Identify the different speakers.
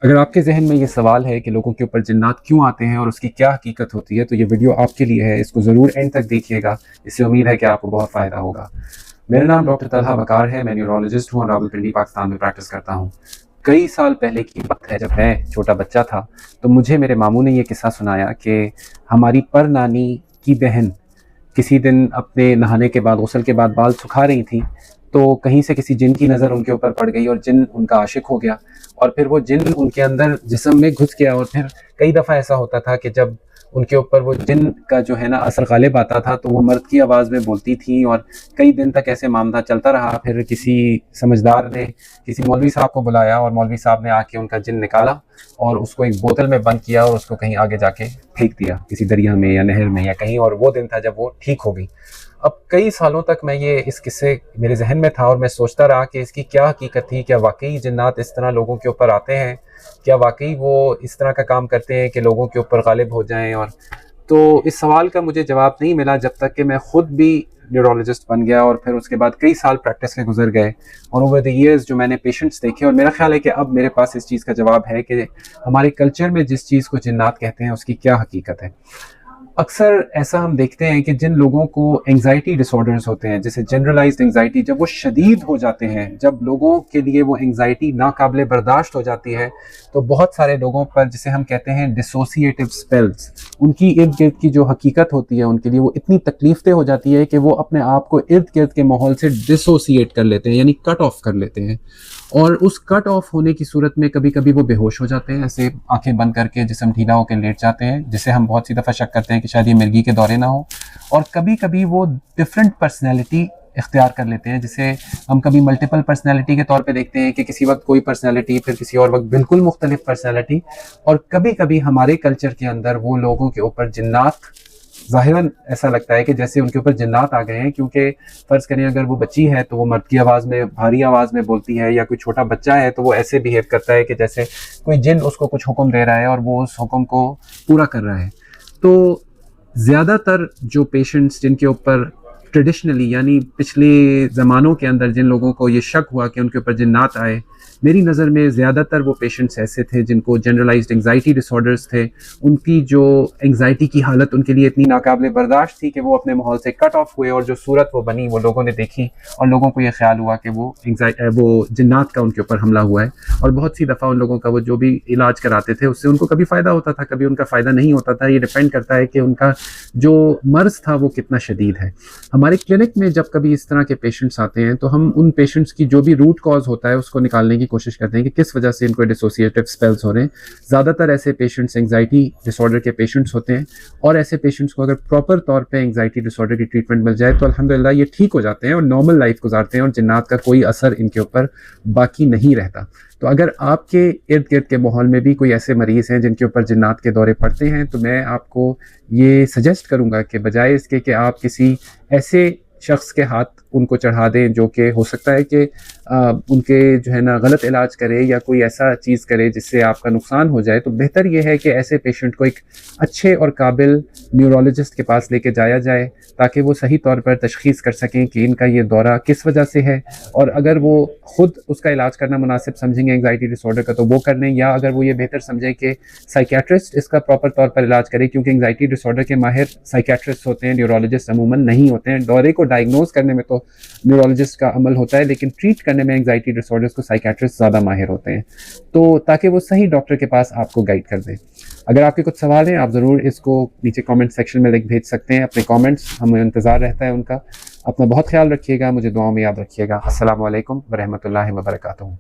Speaker 1: अगर आपके जहन में ये सवाल है कि लोगों के ऊपर जिन्नात क्यों आते हैं और उसकी क्या हकीकत होती है, तो ये वीडियो आपके लिए है। इसको ज़रूर एंड तक देखिएगा। इससे उम्मीद है कि आपको बहुत फ़ायदा होगा। मेरा नाम डॉक्टर तलहा वकार है। मैं न्यूरोलॉजिस्ट हूँ और रावलपिंडी पाकिस्तान में प्रैक्टिस करता हूँ। कई साल पहले की बात है, जब मैं छोटा बच्चा था, तो मुझे मेरे मामू ने ये किस्सा सुनाया कि हमारी पर नानी की बहन किसी दिन अपने नहाने के बाद, गुस्ल के बाद बाल सुखा रही थी, तो कहीं से किसी जिन की नज़र उनके ऊपर पड़ गई और जिन उनका आशिक हो गया और फिर वो जिन उनके अंदर जिस्म में घुस गया। और फिर कई दफ़ा ऐसा होता था कि जब उनके ऊपर वो जिन का जो है ना असर गालिब आता था, तो वो मर्द की आवाज़ में बोलती थी और कई दिन तक ऐसे मामला चलता रहा। फिर किसी समझदार ने किसी मौलवी साहब को बुलाया और मौलवी साहब ने आके उनका जिन निकाला और उसको एक बोतल में बंद किया और उसको कहीं आगे जाके फेंक दिया, किसी दरिया में या नहर में या कहीं। और वो दिन था जब वो ठीक हो गई। अब कई सालों तक मैं ये इस किस्से मेरे जहन में था और मैं सोचता रहा कि इसकी क्या हकीकत थी। क्या वाकई जिन्नात इस तरह लोगों के ऊपर आते हैं? क्या वाकई वो इस तरह का काम करते हैं कि लोगों के ऊपर गालिब हो जाएं? और तो इस सवाल का मुझे जवाब नहीं मिला जब तक कि मैं खुद भी न्यूरोलॉजिस्ट बन गया और फिर उसके बाद कई साल प्रैक्टिस के गुजर गए और ओवर द ईयर्स जो मैंने पेशेंट्स देखे। और मेरा ख्याल है कि अब मेरे पास इस चीज़ का जवाब है कि हमारे कल्चर में जिस चीज़ को जिन्नात कहते हैं उसकी क्या हकीकत है। अक्सर ऐसा हम देखते हैं कि जिन लोगों को एंग्जाइटी डिसऑर्डर्स होते हैं, जैसे जनरलाइज्ड एंग्जाइटी, जब वो शदीद हो जाते हैं, जब लोगों के लिए वो एंग्जाइटी नाकाबिले बर्दाश्त हो जाती है, तो बहुत सारे लोगों पर, जिसे हम कहते हैं डिसोसिएटिव स्पेल्स, उनकी इर्द गिर्द की जो हकीकत होती है उनके लिए वो इतनी तकलीफदेह हो जाती है कि वो अपने आप को इर्द गिर्द के माहौल से डिसोसिएट कर लेते हैं, यानी कट ऑफ कर लेते हैं। और उस कट ऑफ होने की सूरत में कभी कभी वो बेहोश हो जाते हैं, ऐसे आंखें बंद करके जिस्म ढीला होकर लेट जाते हैं, जिसे हम बहुत सी दफ़ा शक करते हैं कि शायद ये मिर्गी के दौरे ना हो। और कभी कभी वो डिफरेंट पर्सनैलिटी इख्तियार कर लेते हैं, जिसे हम कभी मल्टीपल पर्सनैलिटी के तौर पे देखते हैं कि किसी वक्त कोई पर्सनैलिटी, फिर किसी और वक्त बिल्कुल मुख्तलिफ पर्सनैलिटी। और कभी कभी हमारे कल्चर के अंदर वो लोगों के ऊपर जिन्नात, ज़ाहिरन ऐसा लगता है कि जैसे उनके ऊपर जिन्नात आ गए हैं, क्योंकि फ़र्ज़ करें अगर वो बच्ची है तो वो मर्द की आवाज़ में, भारी आवाज़ में बोलती है, या कोई छोटा बच्चा है तो वो ऐसे बिहेव करता है कि जैसे कोई जिन उसको कुछ हुक्म दे रहा है और वो उस हुक्म को पूरा कर रहा है। तो ज़्यादातर जो पेशेंट्स जिनके ऊपर ट्रेडिशनली, यानी पिछले ज़मानों के अंदर जिन लोगों को ये शक हुआ कि उनके ऊपर जिन्नात आए, मेरी नज़र में ज़्यादातर वो पेशेंट्स ऐसे थे जिनको जनरलाइज्ड एंग्जाइटी डिसऑर्डर्स थे। उनकी जो एंग्जाइटी की हालत उनके लिए इतनी नाकाबिले बर्दाश्त थी कि वो अपने माहौल से कट ऑफ हुए और जो सूरत वो बनी वो लोगों ने देखी और लोगों को ये ख्याल हुआ कि वो जिन्नात का उनके ऊपर हमला हुआ है। और बहुत सी दफ़ा उन लोगों का वो जो भी इलाज कराते थे उससे उनको कभी फ़ायदा होता था, कभी उनका फ़ायदा नहीं होता था। ये डिपेंड करता है कि उनका जो मर्ज़ था वो कितना शदीद है। हमारे क्लिनिक में जब कभी इस तरह के पेशेंट्स आते हैं तो हम उन पेशेंट्स की जो भी रूट कॉज होता है उसको निकालने की कोशिश करते हैं कि किस वजह से इनको डिसोसिएटिव स्पेल्स हो रहे हैं। ज़्यादातर ऐसे पेशेंट्स एंग्जाइटी डिसऑर्डर के पेशेंट्स होते हैं और ऐसे पेशेंट्स को अगर प्रॉपर तौर पे एंग्जाइटी डिसऑर्डर की ट्रीटमेंट मिल जाए तो अल्हम्दुलिल्लाह ये ठीक हो जाते हैं और नॉर्मल लाइफ गुजारते हैं और जिन्नात का कोई असर इनके ऊपर बाकी नहीं रहता। तो अगर आपके इर्द गिर्द के माहौल में भी कोई ऐसे मरीज़ हैं जिनके ऊपर जिन्नात के दौरे पड़ते हैं, तो मैं आपको ये सजेस्ट करूँगा कि बजाय इसके कि आप किसी ऐसे शख्स के हाथ उनको चढ़ा दें जो कि हो सकता है कि उनके जो है ना गलत इलाज करे या कोई ऐसा चीज़ करे जिससे आपका नुकसान हो जाए, तो बेहतर ये है कि ऐसे पेशेंट को एक अच्छे और काबिल न्यूरोलॉजिस्ट के पास लेके जाया जाए ताकि वो सही तौर पर तशख़ीस कर सकें कि इनका ये दौरा किस वजह से है। और अगर वो ख़ुद उसका इलाज करना मुनासिब समझेंगे एंग्जाइटी डिसऑर्डर का, तो वो कर लें, या अगर वो ये बेहतर समझें कि साइकियाट्रिस्ट इसका प्रॉपर तौर पर इलाज करे, क्योंकि एंग्जाइटी डिसऑर्डर के माहिर साइकियाट्रिस्ट होते हैं, न्यूरोलॉजिस्ट अमूमन नहीं होते हैं। दौरे को डायग्नोज करने में तो न्यूरोलॉजिस्ट का अमल होता है, लेकिन ट्रीट करने में एंग्जाइटी डिसऑर्डर्स को साइकियाट्रिस्ट ज़्यादा माहिर होते हैं, तो ताकि वो सही डॉक्टर के पास आपको गाइड कर दें। अगर आपके कुछ सवाल हैं आप ज़रूर इसको नीचे कमेंट सेक्शन में लिख भेज सकते हैं, अपने कमेंट्स, हमें इंतज़ार रहता है उनका। अपना बहुत ख्याल रखिएगा, मुझे दुआओं में याद रखिएगा। अस्सलामु अलैकुम व रहमतुल्लाहि व बरकातुहू।